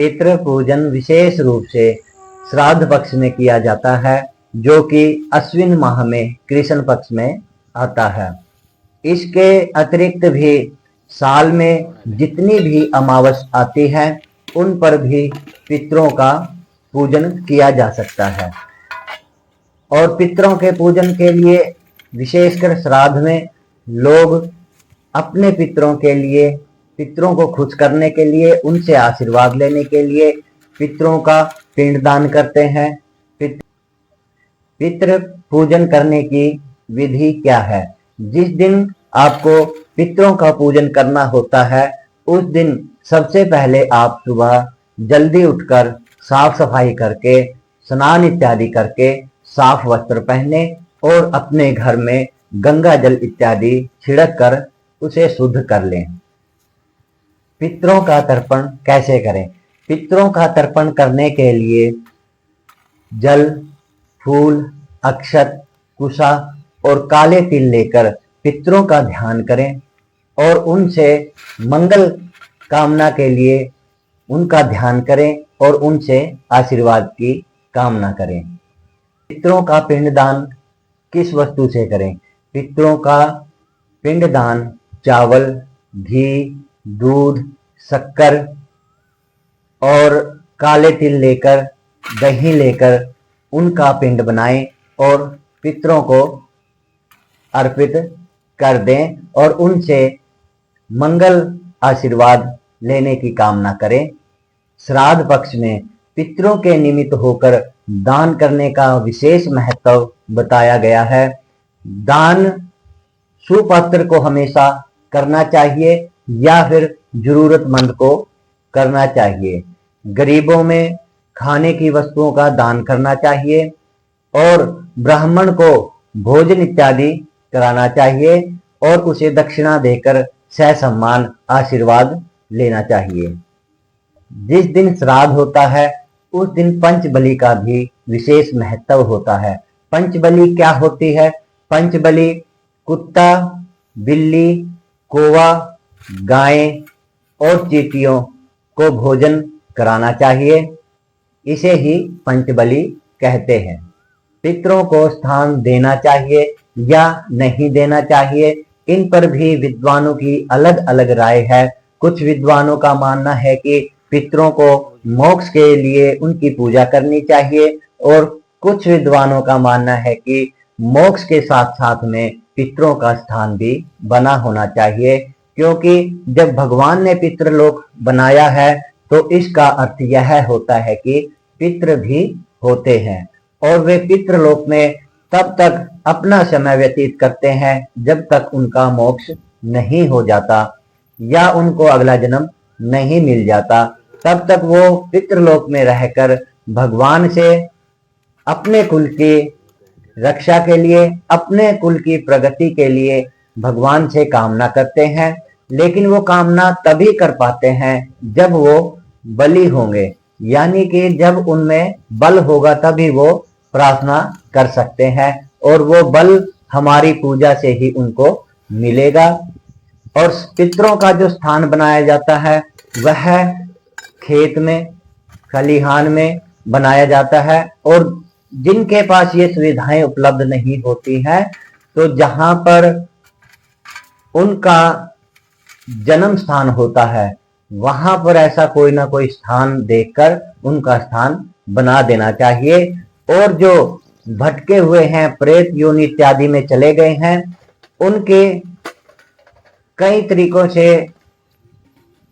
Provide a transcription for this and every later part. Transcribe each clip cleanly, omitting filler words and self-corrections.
पितृ पूजन विशेष रूप से श्राद्ध पक्ष में किया जाता है, जो कि अश्विन माह में कृष्ण पक्ष में आता है। इसके अतिरिक्त भी साल में जितनी भी अमावस आती है उन पर भी पितरों का पूजन किया जा सकता है। और पितरों के पूजन के लिए विशेषकर श्राद्ध में लोग अपने पितरों के लिए, पितरों को खुश करने के लिए, उनसे आशीर्वाद लेने के लिए पितरों का पिंडदान करते हैं। पितृ पूजन करने की विधि क्या है? जिस दिन आपको पितरों का पूजन करना होता है उस दिन सबसे पहले आप सुबह जल्दी उठकर साफ सफाई करके, स्नान इत्यादि करके, साफ वस्त्र पहने और अपने घर में गंगा जल इत्यादि छिड़क कर उसे शुद्ध कर लें। पितरों का तर्पण कैसे करें? पितरों का तर्पण करने के लिए जल, फूल, अक्षत, कुशा और काले तिल लेकर पितरों का ध्यान करें और उनसे मंगल कामना के लिए उनका ध्यान करें और उनसे आशीर्वाद की कामना करें। पितरों का पिंडदान किस वस्तु से करें? पितरों का पिंडदान चावल, घी, दूध, शक्कर और काले तिल लेकर, दही लेकर उनका पिंड बनाएं और पितरों को अर्पित कर दें और उनसे मंगल आशीर्वाद लेने की कामना करें। श्राद्ध पक्ष में पितरों के निमित्त होकर दान करने का विशेष महत्व बताया गया है। दान सुपात्र को हमेशा करना चाहिए या फिर जरूरतमंद को करना चाहिए। गरीबों में खाने की वस्तुओं का दान करना चाहिए और ब्राह्मण को भोजन इत्यादि कराना चाहिए और उसे दक्षिणा देकर सहसम्मान आशीर्वाद लेना चाहिए। जिस दिन श्राद्ध होता है उस दिन पंचबलि का भी विशेष महत्व होता है। पंचबलि क्या होती है? पंचबलि कुत्ता, बिल्ली, कौवा, गाय और चींटियों को भोजन कराना चाहिए। इसे ही पंचबलि कहते हैं। पितरों को स्थान देना चाहिए या नहीं देना चाहिए, इन पर भी विद्वानों की अलग अलग राय है। कुछ विद्वानों का मानना है कि पितरों को मोक्ष के लिए उनकी पूजा करनी चाहिए और कुछ विद्वानों का मानना है कि मोक्ष के साथ साथ में पितरों का स्थान भी बना होना चाहिए, क्योंकि जब भगवान ने पितृलोक बनाया है तो इसका अर्थ यह होता है कि पितृ भी होते हैं और वे पितृलोक में तब तक अपना समय व्यतीत करते हैं जब तक उनका मोक्ष नहीं हो जाता या उनको अगला जन्म नहीं मिल जाता। तब तक वो पितृलोक में रहकर भगवान से अपने कुल की रक्षा के लिए, अपने कुल की प्रगति के लिए भगवान से कामना करते हैं। लेकिन वो कामना तभी कर पाते हैं जब वो बली होंगे, यानी कि जब उनमें बल होगा तभी वो प्रार्थना कर सकते हैं और वो बल हमारी पूजा से ही उनको मिलेगा। और पितरों का जो स्थान बनाया जाता है वह खेत में, खलिहान में बनाया जाता है और जिनके पास ये सुविधाएं उपलब्ध नहीं होती हैं तो जहां पर उनका जन्म स्थान होता है वहां पर ऐसा कोई ना कोई स्थान देखकर उनका स्थान बना देना चाहिए। और जो भटके हुए हैं, प्रेत योनि इत्यादि में चले गए हैं, उनके कई तरीकों से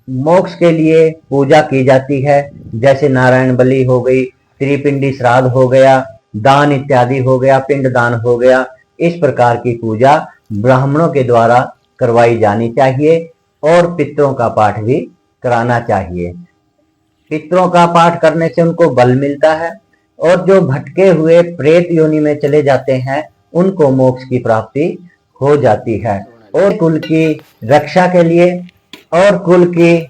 मोक्ष के लिए पूजा की जाती है, जैसे नारायण बलि हो गई, त्रिपिंडी श्राद्ध हो गया, दान इत्यादि हो गया, पिंड दान हो गया। इस प्रकार की पूजा ब्राह्मणों के द्वारा करवाई जानी चाहिए और पितरों का पाठ भी कराना चाहिए। पितरों का पाठ करने से उनको बल मिलता है और जो भटके हुए प्रेत योनि में चले जाते हैं उनको मोक्ष की प्राप्ति हो जाती है। और कुल की रक्षा के लिए और कुल की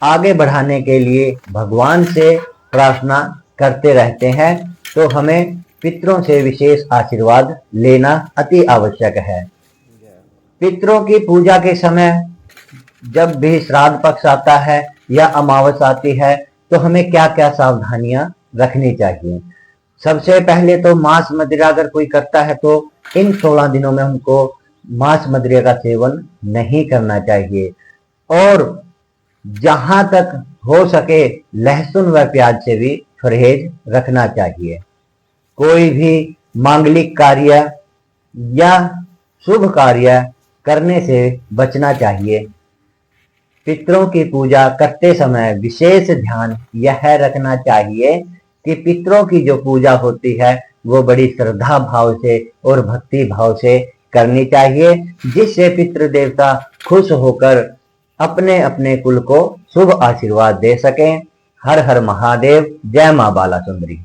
आगे बढ़ाने के लिए भगवान से प्रार्थना करते रहते हैं, तो हमें पितरों से विशेष आशीर्वाद लेना अति आवश्यक है। पितरों की पूजा के समय जब भी श्राद्ध पक्ष आता है या अमावस आती है तो हमें क्या क्या सावधानियां रखनी चाहिए। सबसे पहले तो मांस मदिरा अगर कोई करता है तो इन 16 दिनों में हमको मांस मदिरा का सेवन नहीं करना चाहिए, और जहां तक हो सके लहसुन व प्याज से भी परहेज रखना चाहिए। कोई भी मांगलिक कार्य या शुभ कार्य करने से बचना चाहिए। पितरों की पूजा करते समय विशेष ध्यान यह रखना चाहिए कि पितरों की जो पूजा होती है वो बड़ी श्रद्धा भाव से और भक्ति भाव से करनी चाहिए, जिससे पितृ देवता खुश होकर अपने अपने कुल को शुभ आशीर्वाद दे सकें। हर हर महादेव। जय मां बाला सुंदरी।